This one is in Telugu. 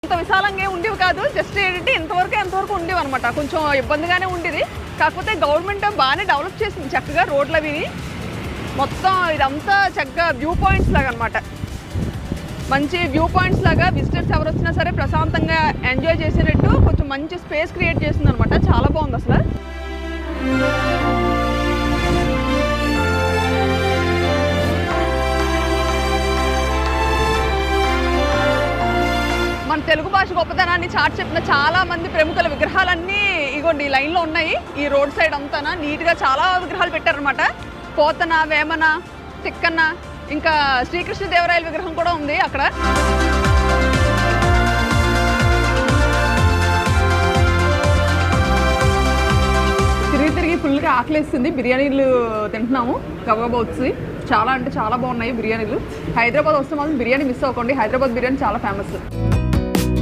అంత విశాలంగా ఉండేవి కాదు, జస్ట్ ఏంటంటే ఎంతవరకు ఉండేవి అనమాట. కొంచెం ఇబ్బందిగానే ఉండేది. కాకపోతే గవర్నమెంట్ బాగానే డెవలప్ చేసింది చక్కగా రోడ్లు అవి. మొత్తం ఇదంతా చక్కగా వ్యూ పాయింట్స్ లాగా అనమాట. మంచి వ్యూ పాయింట్స్ లాగా విజిటర్స్ ఎవరు వచ్చినా సరే ప్రశాంతంగా ఎంజాయ్ చేసేటట్టు కొంచెం మంచి స్పేస్ క్రియేట్ చేసింది అనమాట. చాలా బాగుంది అసలు. మన తెలుగు భాష గొప్పతనాన్ని చాటి చెప్పిన చాలా మంది ప్రముఖుల విగ్రహాలన్నీ ఇగోండి ఈ లైన్లో ఉన్నాయి. ఈ రోడ్ సైడ్ అంతా నీట్గా చాలా విగ్రహాలు పెట్టారనమాట. పోతన, వేమన, తిక్కన్న, ఇంకా శ్రీకృష్ణదేవరాయల విగ్రహం కూడా ఉంది అక్కడ. తిరిగి ఫుల్గా ఆకలేస్తుంది. బిర్యానీలు తింటున్నాము గబగబా. చాలా అంటే చాలా బాగున్నాయి బిర్యానీలు. హైదరాబాద్ వస్తే మాత్రం బిర్యానీ మిస్ అవ్వకండి. హైదరాబాద్ బిర్యానీ చాలా ఫేమస్.